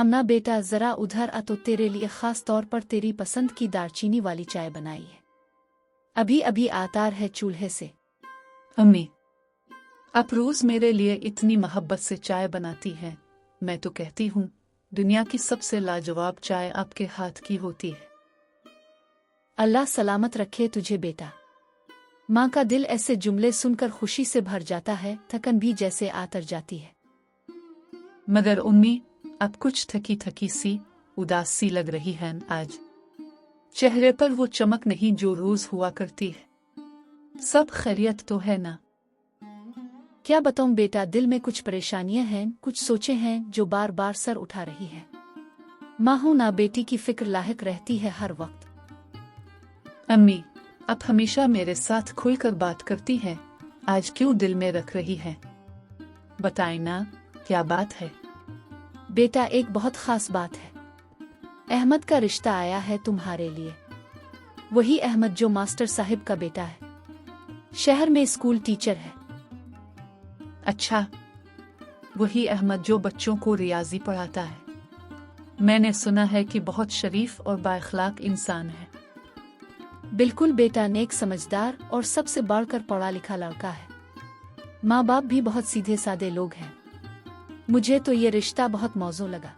आमना बेटा जरा उधर आ, तो तेरे लिए खास तौर पर तेरी पसंद की दालचीनी वाली चाय बनाई है, अभी अभी आतार है चूल्हे से। अम्मी, आप रोज मेरे लिए इतनी मोहब्बत से चाय बनाती हैं, मैं तो कहती हूँ दुनिया की सबसे लाजवाब चाय आपके हाथ की होती है। अल्लाह सलामत रखे तुझे बेटा। माँ का दिल ऐसे जुमले सुनकर खुशी से भर जाता है, थकन भी जैसे आतर जाती है। मगर उम्मी, आप कुछ थकी थकी सी, उदास सी लग रही हैं आज। चेहरे पर वो चमक नहीं जो रोज हुआ करती है। सब खैरियत तो है ना? क्या बताऊं बेटा, दिल में कुछ परेशानियां हैं, कुछ सोचें हैं जो बार बार सर उठा रही है। माँ हूं ना, बेटी की फिक्र लाहिक रहती है हर वक्त। अम्मी, आप हमेशा मेरे साथ खुलकर बात करती हैं, आज क्यों दिल में रख रही हैं? बताएं ना, क्या बात है? बेटा एक बहुत खास बात है। अहमद का रिश्ता आया है तुम्हारे लिए। वही अहमद जो मास्टर साहिब का बेटा है, शहर में स्कूल टीचर है। अच्छा, वही अहमद जो बच्चों को रियाजी पढ़ाता है। मैंने सुना है कि बहुत शरीफ और बाइखलाक इंसान है। बिल्कुल बेटा, नेक, समझदार और सबसे बढ़कर पढ़ा लिखा लड़का है। माँ बाप भी बहुत सीधे सादे लोग हैं। मुझे तो ये रिश्ता बहुत मौजू लगा।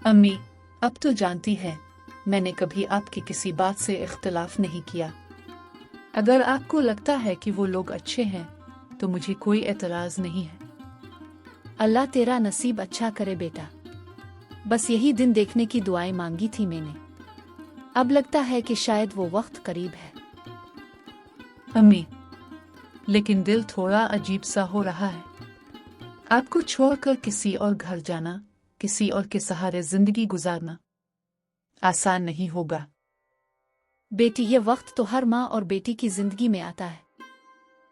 अम्मी, अब तो जानती है मैंने कभी आपकी किसी बात से इख्तिलाफ नहीं किया। अगर आपको लगता है कि वो लोग अच्छे हैं तो मुझे कोई एतराज नहीं है। अल्लाह तेरा नसीब अच्छा करे बेटा। बस यही दिन देखने की दुआएं मांगी थी मैंने। अब लगता है कि शायद वो वक्त करीब है। अम्मी, लेकिन दिल थोड़ा अजीब सा हो रहा है। आपको छोड़कर किसी और घर जाना, किसी और के सहारे जिंदगी गुजारना आसान नहीं होगा। बेटी, ये वक्त तो हर माँ और बेटी की जिंदगी में आता है,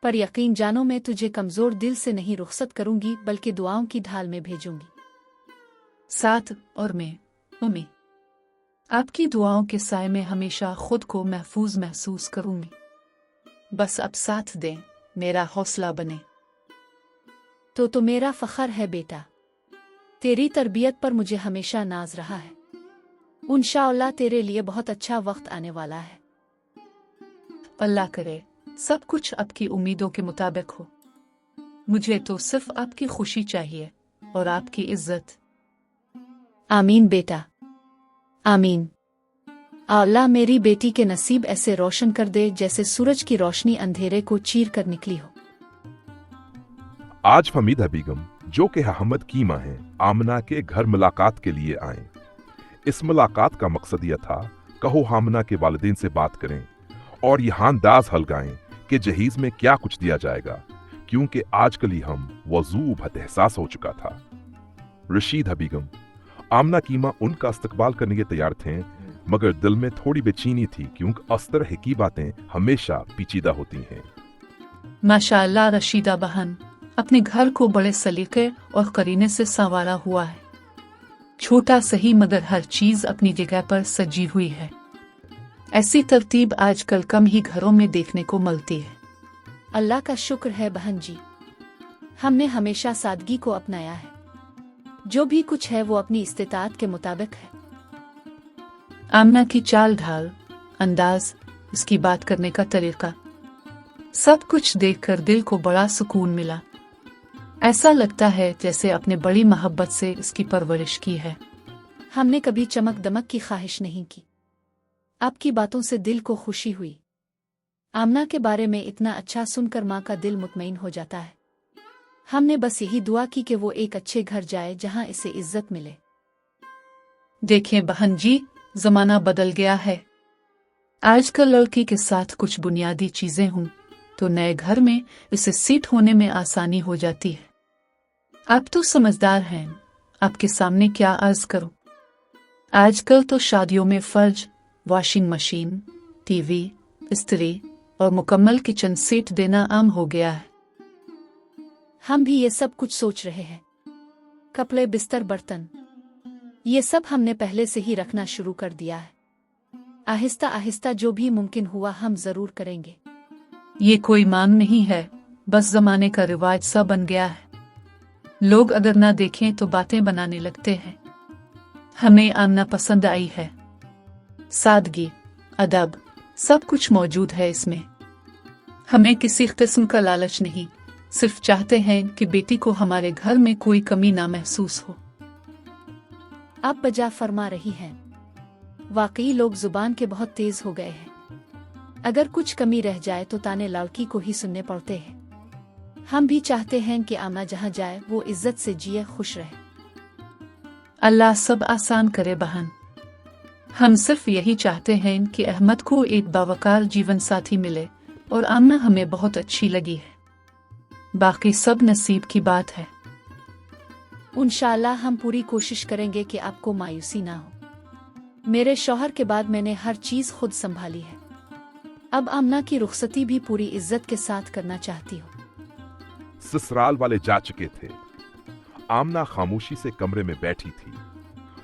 पर यकीन जानो मैं तुझे कमजोर दिल से नहीं रुखसत करूंगी, बल्कि दुआओं की ढाल में भेजूंगी। साथ और मैं, अम्मी, आपकी दुआओं के साए में हमेशा खुद को महफूज महसूस करूंगी। बस अब साथ दें, मेरा हौसला बने। तो मेरा फख्र है बेटा। तेरी तरबियत पर मुझे हमेशा नाज रहा है। इंशाअल्लाह तेरे लिए बहुत अच्छा वक्त आने वाला है। अल्लाह करे सब कुछ आपकी उम्मीदों के मुताबिक हो। मुझे तो सिर्फ आपकी खुशी चाहिए और आपकी इज्जत। आमीन बेटा, आमीन। अल्लाह मेरी बेटी के नसीब ऐसे रोशन कर दे जैसे सूरज की रोशनी अंधेरे को चीर कर निकली हो। आज फमीदा बेगम, जो कि अहमद की मां हैं, आमना के घर मुलाकात के लिए आए। इस मुलाकात का मकसद यह था, कहो आमना के वालिदैन से बात करें और यह अंदाज हलगाएं कि जहीज में क्या कुछ दिया जाएगा, क्योंकि आजकल ही हम वजू भत एहसास हो चुका था। रशीद बेगम, आमना की मां, उनका इस्तकबाल करने के तैयार थे, मगर दिल में थोड़ी बेचैनी थी, क्योंकि इस तरह की बातें हमेशा पेचीदा होती हैं। माशाअल्लाह रशीदा बहन, अपने घर को बड़े सलीके और करीने से संवारा हुआ है। छोटा सही मगर हर चीज अपनी जगह पर सजी हुई है। ऐसी तरतीब आजकल कम ही घरों में देखने को मिलती है। अल्लाह का शुक्र है बहन जी, हमने हमेशा सादगी को अपनाया है। जो भी कुछ है वो अपनी इस्तिताअत के मुताबिक है। आमना की चाल ढाल, अंदाज, उसकी बात करने का तरीका, सब कुछ देखकर दिल को बड़ा सुकून मिला। ऐसा लगता है जैसे अपने बड़ी मोहब्बत से इसकी परवरिश की है। हमने कभी चमक दमक की ख्वाहिश नहीं की। आपकी बातों से दिल को खुशी हुई। आमना के बारे में इतना अच्छा सुनकर माँ का दिल मुतमईन हो जाता है। हमने बस यही दुआ की कि वो एक अच्छे घर जाए जहाँ इसे इज्जत मिले। देखें बहन जी, जमाना बदल गया है। आजकल लड़की के साथ कुछ बुनियादी चीजें हों तो नए घर में इसे सेट होने में आसानी हो जाती है। आप तो समझदार हैं, आपके सामने क्या अर्ज करूं। आजकल तो शादियों में फर्ज, वॉशिंग मशीन, टीवी, इस्त्री और मुकम्मल किचन सेट देना आम हो गया है। हम भी ये सब कुछ सोच रहे हैं। कपड़े, बिस्तर, बर्तन, ये सब हमने पहले से ही रखना शुरू कर दिया है। आहिस्ता आहिस्ता जो भी मुमकिन हुआ हम जरूर करेंगे। ये कोई मांग नहीं है, बस जमाने का रिवाज सा बन गया है। लोग अगर ना देखें तो बातें बनाने लगते हैं। हमें आमना पसंद आई है। सादगी, अदब, सब कुछ मौजूद है इसमें। हमें किसी किस्म का लालच नहीं, सिर्फ चाहते हैं कि बेटी को हमारे घर में कोई कमी ना महसूस हो। आप बजा फरमा रही हैं। वाकई लोग जुबान के बहुत तेज हो गए हैं। अगर कुछ कमी रह जाए तो ताने लड़की को ही सुनने पड़ते हैं। हम भी चाहते हैं कि आमना जहाँ जाए वो इज्जत से जिए, खुश रहे। अल्लाह सब आसान करे बहन। हम सिर्फ यही चाहते हैं कि अहमद को एक बावकार जीवन साथी मिले और आमना हमें बहुत अच्छी लगी है। बाकी सब नसीब की बात है। इंशाअल्लाह हम पूरी कोशिश करेंगे कि आपको मायूसी ना हो। मेरे शौहर के बाद मैंने हर चीज खुद संभाली है। अब आमना की रुखसती भी पूरी इज्जत के साथ करना चाहती हूँ। ससुराल वाले जा चुके थे। आमना खामोशी से कमरे में बैठी थी।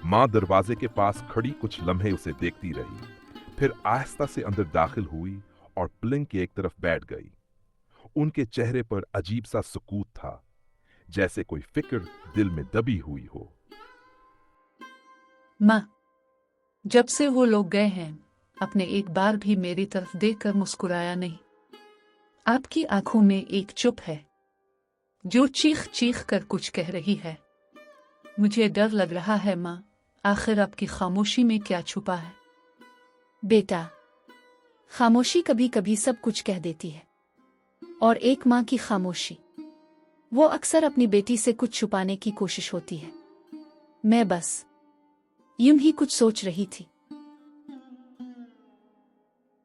माँ दरवाजे के पास खड़ी कुछ लम्हे उसे देखती रही, फिर आहिस्ता से अंदर दाखिल हुई और पलंग की एक तरफ बैठ गई। उनके चेहरे पर अजीब सा सुकूत था, जैसे कोई फिक्र दिल में दबी हुई हो। माँ, जब से वो लोग गए हैं, अपने एक बार भी मेरी तरफ देखकर मुस्कुराया नहीं। आपकी आंखों में एक चुप है जो चीख चीख कर कुछ कह रही है। मुझे डर लग रहा है माँ, आखिर आपकी खामोशी में क्या छुपा है? बेटा, खामोशी कभी कभी सब कुछ कह देती है। और एक माँ की खामोशी, वो अक्सर अपनी बेटी से कुछ छुपाने की कोशिश होती है। मैं बस यूं ही कुछ सोच रही थी।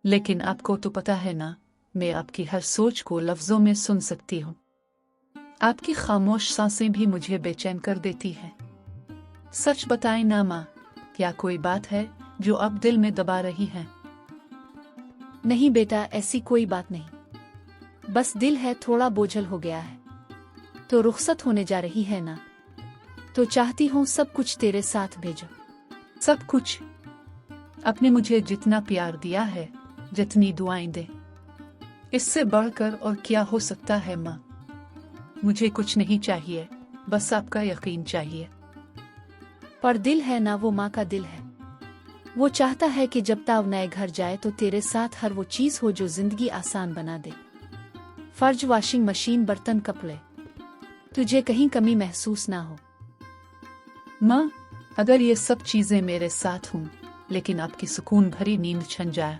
लेकिन आपको तो पता है ना, मैं आपकी हर सोच को लफ्जों में सुन सकती हूँ। आपकी खामोश सांसें भी मुझे बेचैन कर देती हैं। सच बताएं ना माँ, क्या कोई बात है जो अब दिल में दबा रही है? नहीं बेटा, ऐसी कोई बात नहीं। बस दिल है थोड़ा बोझल हो गया है। तो रुखसत होने जा रही है ना, तो चाहती हूँ सब कुछ तेरे साथ भेजो। सब कुछ? आपने मुझे जितना प्यार दिया है, जितनी दुआएं दे, इससे बढ़कर और क्या हो सकता है माँ? मुझे कुछ नहीं चाहिए, बस आपका यकीन चाहिए। पर दिल है ना, वो माँ का दिल है। वो चाहता है कि जब ताव नए घर जाए तो तेरे साथ हर वो चीज हो जो जिंदगी आसान बना दे। फर्ज, वॉशिंग मशीन, बर्तन, कपड़े, तुझे कहीं कमी महसूस ना हो। माँ, अगर ये सब चीजें मेरे साथ हों लेकिन आपकी सुकून भरी नींद छन जाए,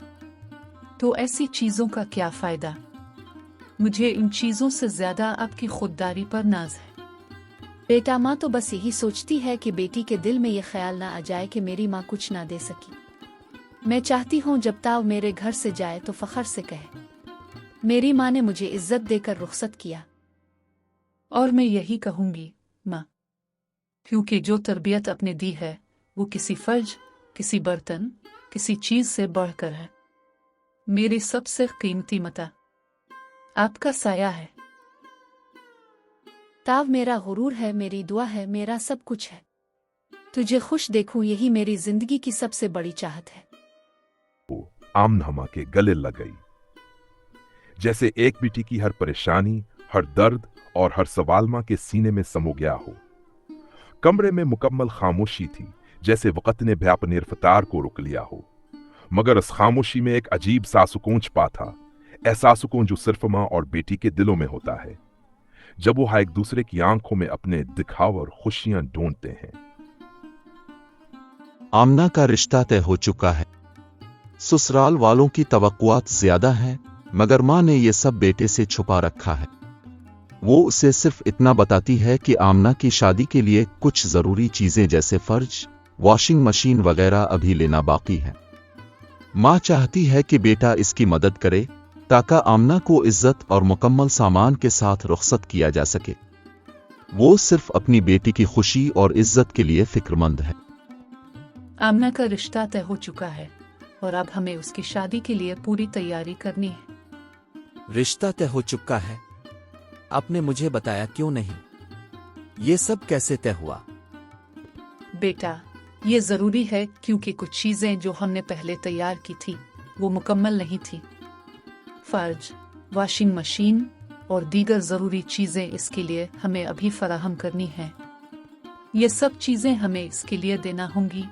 तो ऐसी चीजों का क्या फायदा? मुझे इन चीजों से ज्यादा आपकी खुददारी पर नाज है। बेटा, माँ तो बस यही सोचती है कि बेटी के दिल में ये ख्याल ना आ जाए कि मेरी माँ कुछ ना दे सकी। मैं चाहती हूँ जब ताव मेरे घर से जाए तो फखर से कहे, मेरी माँ ने मुझे इज्जत देकर रुखसत किया। और मैं यही कहूंगी माँ, क्योंकि जो तरबियत आपने दी है वो किसी फर्ज, किसी बर्तन, किसी चीज से बढ़कर है। मेरी सबसे कीमती मता आपका साया है। ताव मेरा गुरूर है, मेरी दुआ है, मेरा सब कुछ है। तुझे खुश देखूं, यही मेरी जिंदगी की सबसे बड़ी चाहत है। वो आमना माँ के गले लग गई, जैसे एक बेटी की हर परेशानी, हर दर्द और हर सवाल माँ के सीने में समो गया हो। कमरे में मुकम्मल खामोशी थी, जैसे वक़्त ने भी अपने रफ्तार को रोक लिया हो। मगर उस खामोशी में एक अजीब सा सुकून छुपा था, ऐसा सुकून जो सिर्फ माँ और बेटी के दिलों में होता है, जब वो एक दूसरे की आंखों में अपने दिखाव और खुशियां ढूंढते हैं। आमना का रिश्ता तय हो चुका है। ससुराल वालों की तवक्कुआत ज्यादा है, मगर माँ ने ये सब बेटे से छुपा रखा है। वो उसे सिर्फ इतना बताती है कि आमना की शादी के लिए कुछ जरूरी चीजें जैसे फर्ज, वॉशिंग मशीन वगैरह अभी लेना बाकी है। माँ चाहती है कि बेटा इसकी मदद करे ताकि आमना को इज्जत और मुकम्मल सामान के साथ रुखसत किया जा सके। वो सिर्फ अपनी बेटी की खुशी और इज्जत के लिए फिक्रमंद है। आमना का रिश्ता तय हो चुका है और अब हमें उसकी शादी के लिए पूरी तैयारी करनी है। रिश्ता तय हो चुका है? आपने मुझे बताया क्यों नहीं? ये सब कैसे तय हुआ? बेटा, ये जरूरी है क्योंकि कुछ चीजें जो हमने पहले तैयार की थी वो मुकम्मल नहीं थी। फर्ज, वॉशिंग मशीन और दीगर जरूरी चीजें इसके लिए हमें अभी फराहम करनी है। ये सब चीजें हमें इसके लिए देना होंगी,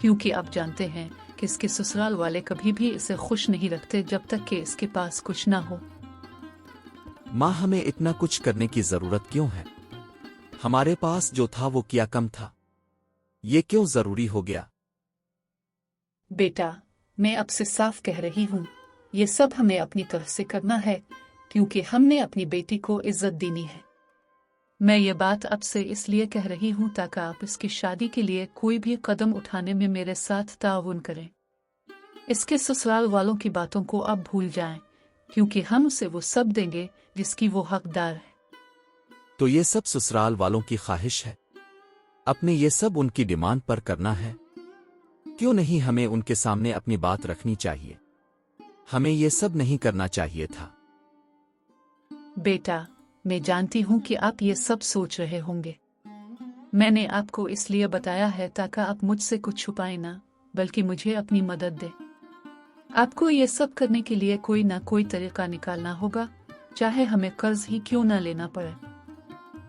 क्योंकि आप जानते हैं कि इसके ससुराल वाले कभी भी इसे खुश नहीं रखते जब तक कि इसके पास कुछ ना हो। माँ, हमें इतना कुछ करने की जरूरत क्यों है? हमारे पास जो था वो क्या कम था? ये क्यों जरूरी हो गया? बेटा, मैं अब से साफ कह रही हूँ, ये सब हमें अपनी तरफ से करना है, क्योंकि हमने अपनी बेटी को इज्जत देनी है। मैं ये बात अब से इसलिए कह रही हूँ ताकि आप इसकी शादी के लिए कोई भी कदम उठाने में मेरे साथ ताउन करें। इसके ससुराल वालों की बातों को अब भूल जाएं, क्योंकि हम उसे वो सब देंगे जिसकी वो हकदार है। तो ये सब ससुराल वालों की ख्वाहिश है? अपने ये सब उनकी डिमांड पर करना है? क्यों नहीं हमें उनके सामने अपनी बात रखनी चाहिए? हमें ये सब नहीं करना चाहिए था। बेटा, मैं जानती हूँ कि आप ये सब सोच रहे होंगे। मैंने आपको इसलिए बताया है ताकि आप मुझसे कुछ छुपाए ना, बल्कि मुझे अपनी मदद दे। आपको ये सब करने के लिए कोई ना कोई तरीका निकालना होगा, चाहे हमें कर्ज ही क्यों ना लेना पड़े।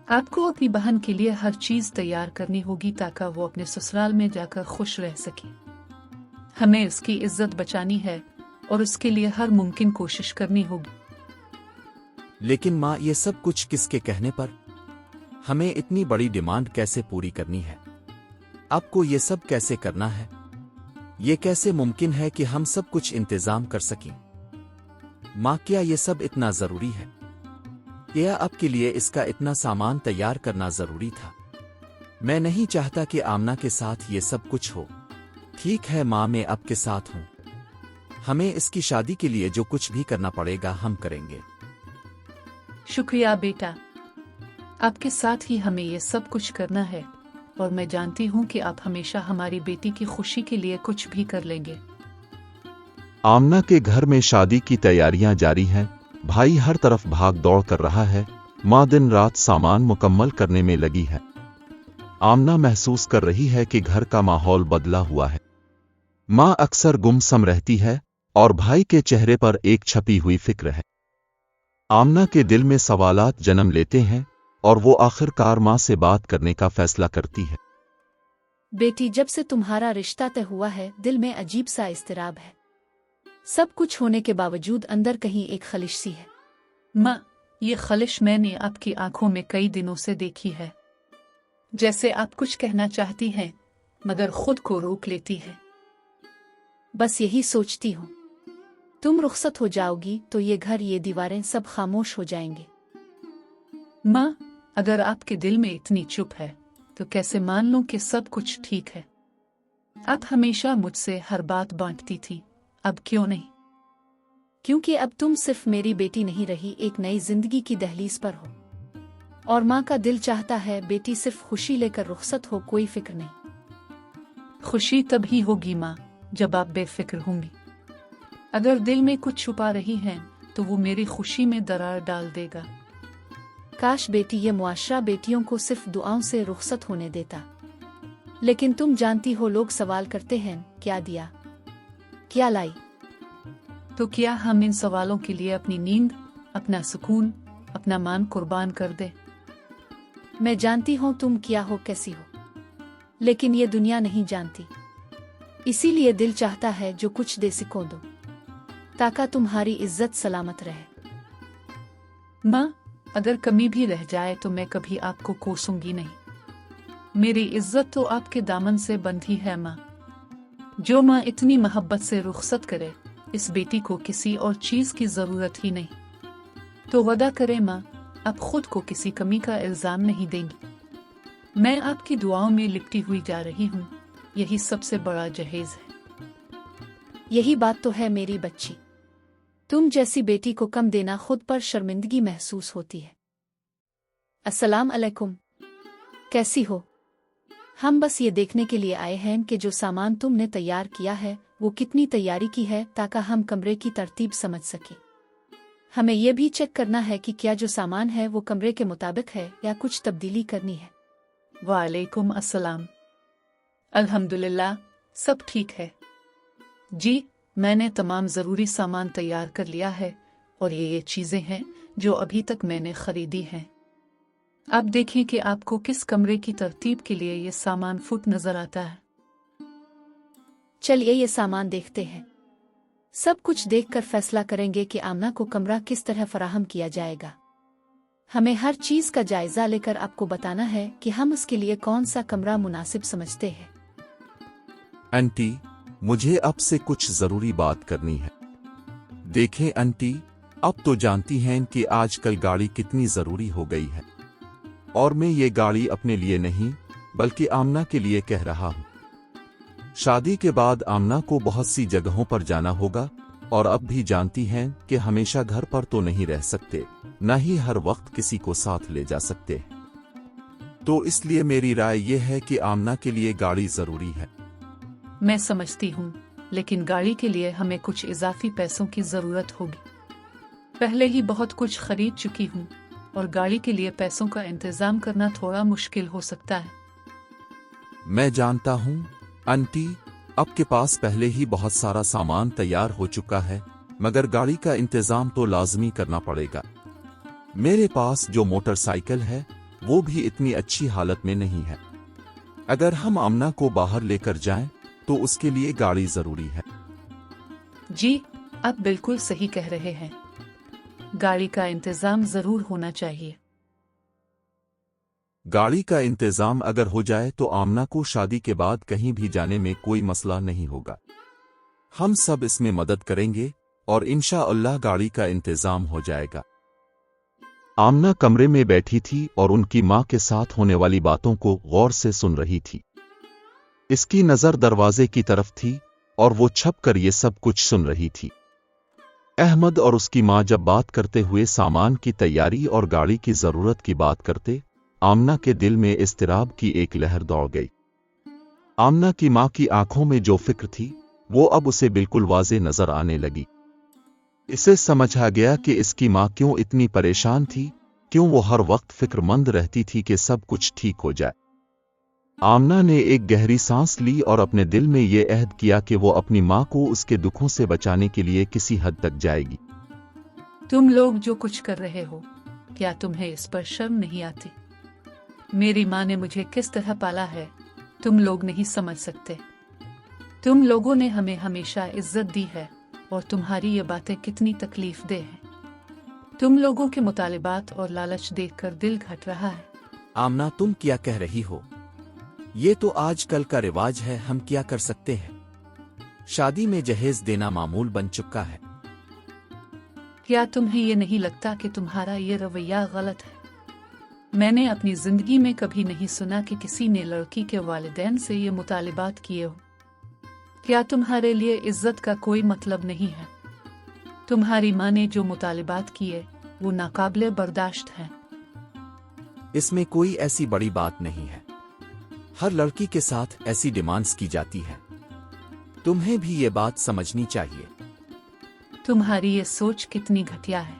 आपको अपनी बहन के लिए हर चीज तैयार करनी होगी ताकि वो अपने ससुराल में जाकर खुश रह सके। हमें उसकी इज्जत बचानी है और उसके लिए हर मुमकिन कोशिश करनी होगी। लेकिन माँ, ये सब कुछ किसके कहने पर? हमें इतनी बड़ी डिमांड कैसे पूरी करनी है? आपको ये सब कैसे करना है? ये कैसे मुमकिन है कि हम सब कुछ इंतजाम कर सकें? माँ, क्या ये सब इतना जरूरी है? क्या आपके लिए इसका इतना सामान तैयार करना जरूरी था? मैं नहीं चाहता कि आमना के साथ ये सब कुछ हो। ठीक है माँ, मैं आपके साथ हूँ। हमें इसकी शादी के लिए जो कुछ भी करना पड़ेगा हम करेंगे। शुक्रिया बेटा, आपके साथ ही हमें ये सब कुछ करना है, और मैं जानती हूँ कि आप हमेशा हमारी बेटी की खुशी के लिए कुछ भी कर लेंगे। आमना के घर में शादी की तैयारियां जारी हैं। भाई हर तरफ भाग दौड़ कर रहा है। माँ दिन रात सामान मुकम्मल करने में लगी है। आमना महसूस कर रही है कि घर का माहौल बदला हुआ है। माँ अक्सर गुमसम रहती है और भाई के चेहरे पर एक छपी हुई फिक्र है। आमना के दिल में सवालात जन्म लेते हैं और वो आखिरकार माँ से बात करने का फैसला करती है। बेटी, जब से तुम्हारा रिश्ता तय हुआ है, दिल में अजीब सा इस्तिराब है। सब कुछ होने के बावजूद अंदर कहीं एक खलिश सी है। माँ, ये खलिश मैंने आपकी आंखों में कई दिनों से देखी है। जैसे आप कुछ कहना चाहती हैं, मगर खुद को रोक लेती है। बस यही सोचती हूँ, तुम रुखसत हो जाओगी तो ये घर, ये दीवारें सब खामोश हो जाएंगे। माँ, अगर आपके दिल में इतनी चुप है तो कैसे मान लूं कि सब कुछ ठीक है? आप हमेशा मुझसे हर बात बांटती थी, अब क्यों नहीं? क्योंकि अब तुम सिर्फ मेरी बेटी नहीं रही, एक नई जिंदगी की दहलीज पर हो। और माँ का दिल चाहता है बेटी सिर्फ खुशी लेकर रुखसत हो, कोई फिक्र नहीं। खुशी तभी होगी माँ जब आप बेफिक्र होंगी। अगर दिल में कुछ छुपा रही हैं तो वो मेरी खुशी में दरार डाल देगा। काश बेटी, ये मुआशरा बेटियों को सिर्फ दुआओं से रुखसत होने देता। लेकिन तुम जानती हो, लोग सवाल करते हैं, क्या दिया, क्या लाई? तो क्या हम इन सवालों के लिए अपनी नींद, अपना सुकून, अपना मान कुर्बान कर दे? मैं जानती हूँ तुम क्या हो, कैसी हो, लेकिन ये दुनिया नहीं जानती। इसीलिए दिल चाहता है जो कुछ दे सको दो, ताकि तुम्हारी इज्जत सलामत रहे। माँ, अगर कमी भी रह जाए तो मैं कभी आपको कोसूंगी नहीं। मेरी इज्जत तो आपके दामन से बंधी है माँ। जो माँ इतनी मोहब्बत से रुखसत करे, इस बेटी को किसी और चीज की जरूरत ही नहीं। तो वादा करे माँ, आप खुद को किसी कमी का इल्जाम नहीं देंगी। मैं आपकी दुआओं में लिपटी हुई जा रही हूँ, यही सबसे बड़ा जहेज है। यही बात तो है मेरी बच्ची, तुम जैसी बेटी को कम देना खुद पर शर्मिंदगी महसूस होती है। अस्सलाम अलैकुम, कैसी हो? हम बस ये देखने के लिए आए हैं कि जो सामान तुमने तैयार किया है वो कितनी तैयारी की है, ताकि हम कमरे की तरतीब समझ सके। हमें यह भी चेक करना है कि क्या जो सामान है वो कमरे के मुताबिक है या कुछ तब्दीली करनी है। वालेकुम अस्सलाम। अल्हम्दुलिल्लाह, सब ठीक है जी। मैंने तमाम ज़रूरी सामान तैयार कर लिया है और ये चीज़ें हैं जो अभी तक मैंने खरीदी हैं। अब देखें कि आपको किस कमरे की तरतीब के लिए ये सामान फुट नजर आता है। चलिए ये सामान देखते हैं। सब कुछ देखकर फैसला करेंगे कि आमना को कमरा किस तरह फराहम किया जाएगा। हमें हर चीज का जायजा लेकर आपको बताना है कि हम उसके लिए कौन सा कमरा मुनासिब समझते हैं। आंटी, मुझे आपसे कुछ जरूरी बात करनी है। देखें आंटी, अब तो जानती हैं कि आजकल गाड़ी कितनी जरूरी हो गई है, और मैं ये गाड़ी अपने लिए नहीं बल्कि आमना के लिए कह रहा हूँ। शादी के बाद आमना को बहुत सी जगहों पर जाना होगा, और अब भी जानती हैं कि हमेशा घर पर तो नहीं रह सकते, न ही हर वक्त किसी को साथ ले जा सकते। तो इसलिए मेरी राय यह है कि आमना के लिए गाड़ी जरूरी है। मैं समझती हूँ, लेकिन गाड़ी के लिए हमें कुछ इजाफी पैसों की जरूरत होगी। पहले ही बहुत कुछ खरीद चुकी हूँ, और गाड़ी के लिए पैसों का इंतजाम करना थोड़ा मुश्किल हो सकता है। मैं जानता हूँ आंटी, आपके पास पहले ही बहुत सारा सामान तैयार हो चुका है, मगर गाड़ी का इंतजाम तो लाजमी करना पड़ेगा। मेरे पास जो मोटरसाइकिल है वो भी इतनी अच्छी हालत में नहीं है। अगर हम आमना को बाहर लेकर जाएं तो उसके लिए गाड़ी जरूरी है। जी, आप बिल्कुल सही कह रहे हैं। गाड़ी का इंतजाम जरूर होना चाहिए। गाड़ी का इंतजाम अगर हो जाए तो आमना को शादी के बाद कहीं भी जाने में कोई मसला नहीं होगा। हम सब इसमें मदद करेंगे और इंशाअल्लाह गाड़ी का इंतजाम हो जाएगा। आमना कमरे में बैठी थी और उनकी मां के साथ होने वाली बातों को गौर से सुन रही थी। इसकी नजर दरवाजे की तरफ थी और वो छप कर ये सब कुछ सुन रही थी। अहमद और उसकी मां जब बात करते हुए सामान की तैयारी और गाड़ी की जरूरत की बात करते, आमना के दिल में इस्तिराब की एक लहर दौड़ गई। आमना की मां की आंखों में जो फिक्र थी वो अब उसे बिल्कुल वाज़े नजर आने लगी। इसे समझ आ गया कि इसकी मां क्यों इतनी परेशान थी, क्यों वो हर वक्त फिक्रमंद रहती थी कि सब कुछ ठीक हो जाए। आमना ने एक गहरी सांस ली और अपने दिल में ये अहद किया कि वो अपनी मां को उसके दुखों से बचाने के लिए किसी हद तक जाएगी। तुम लोग जो कुछ कर रहे हो, क्या तुम्हें इस पर शर्म नहीं आती? मेरी माँ ने मुझे किस तरह पाला है तुम लोग नहीं समझ सकते। तुम लोगों ने हमें हमेशा इज्जत दी है, और तुम्हारी ये बातें कितनी तकलीफ दे हैं। तुम लोगों के मुतालिबात और लालच देखकर दिल घट रहा है। आमना, तुम क्या कह रही हो? ये तो आजकल का रिवाज है, हम क्या कर सकते हैं? शादी में जहेज देना मामूल बन चुका है। क्या तुम्हें ये नहीं लगता कि तुम्हारा ये रवैया गलत है? मैंने अपनी जिंदगी में कभी नहीं सुना कि किसी ने लड़की के वालिदैन से ये मुतालिबात किए हो। क्या तुम्हारे लिए इज्जत का कोई मतलब नहीं है? तुम्हारी माँ ने जो मुतालिबात किए वो नाकाबिले बर्दाश्त हैं। इसमें कोई ऐसी बड़ी बात नहीं है। हर लड़की के साथ ऐसी डिमांड्स की जाती है। तुम्हें भी ये बात समझनी चाहिए। तुम्हारी ये सोच कितनी घटिया है।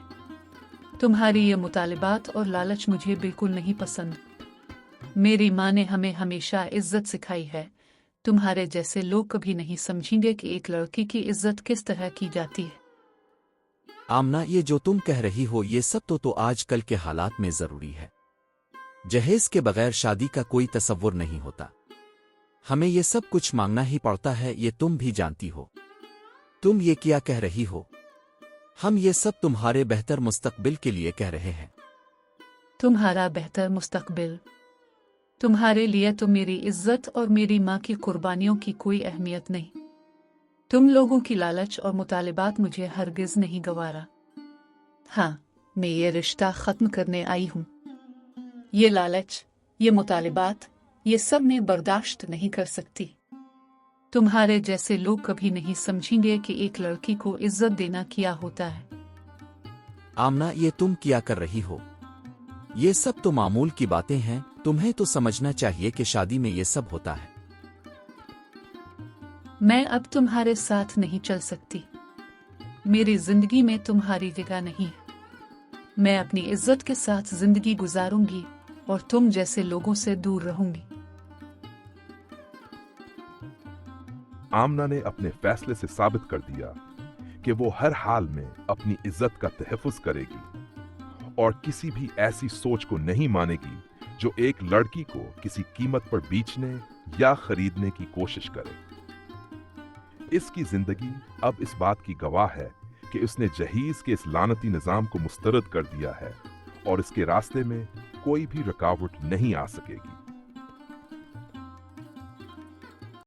तुम्हारी ये मुतालिबात और लालच मुझे बिल्कुल नहीं पसंद। मेरी माँ ने हमें हमेशा इज्जत सिखाई है। तुम्हारे जैसे लोग कभी नहीं समझेंगे कि एक लड़की की इज्जत किस तरह की जाती है। आमना, ये जो तुम कह रही हो ये सब तो आजकल के हालात में जरूरी है। जहेज के बगैर शादी का कोई तसव्वुर नहीं होता। हमें ये सब कुछ मांगना ही पड़ता है, ये तुम भी जानती हो। तुम ये क्या कह रही हो? हम ये सब तुम्हारे बेहतर मुस्तकबिल के लिए कह रहे हैं। तुम्हारा बेहतर मुस्तकबिल? तुम्हारे लिए तो मेरी इज्जत और मेरी माँ की कुर्बानियों की कोई अहमियत नहीं। तुम लोगों की लालच और मुतालिबात मुझे हरगिज नहीं गवारा। हाँ, मैं ये रिश्ता खत्म करने आई हूँ। ये लालच, ये मुतालिबात, ये सब मैं बर्दाश्त नहीं कर सकती। तुम्हारे जैसे लोग कभी नहीं समझेंगे कि एक लड़की को इज्जत देना क्या होता है। आमना, ये तुम क्या कर रही हो? ये सब तो मामूल की बातें हैं। तुम्हें तो समझना चाहिए कि शादी में ये सब होता है। मैं अब तुम्हारे साथ नहीं चल सकती। मेरी जिंदगी में तुम्हारी जगह नहीं है। मैं अपनी इज्जत के साथ जिंदगी गुजारूंगी और तुम जैसे लोगों से दूर रहूंगी। आमना ने अपने फैसले से साबित कर दिया कि वो हर हाल में अपनी इज्जत का तहफ्फुज करेगी और किसी भी ऐसी सोच को नहीं मानेगी जो एक लड़की को किसी कीमत पर बेचने या खरीदने की कोशिश करे। इसकी जिंदगी अब इस बात की गवाह है कि उसने जहीज के इस लानती निजाम को मुस्तरद कर दिया है और इसके रास्ते में कोई भी रुकावट नहीं आ सकेगी।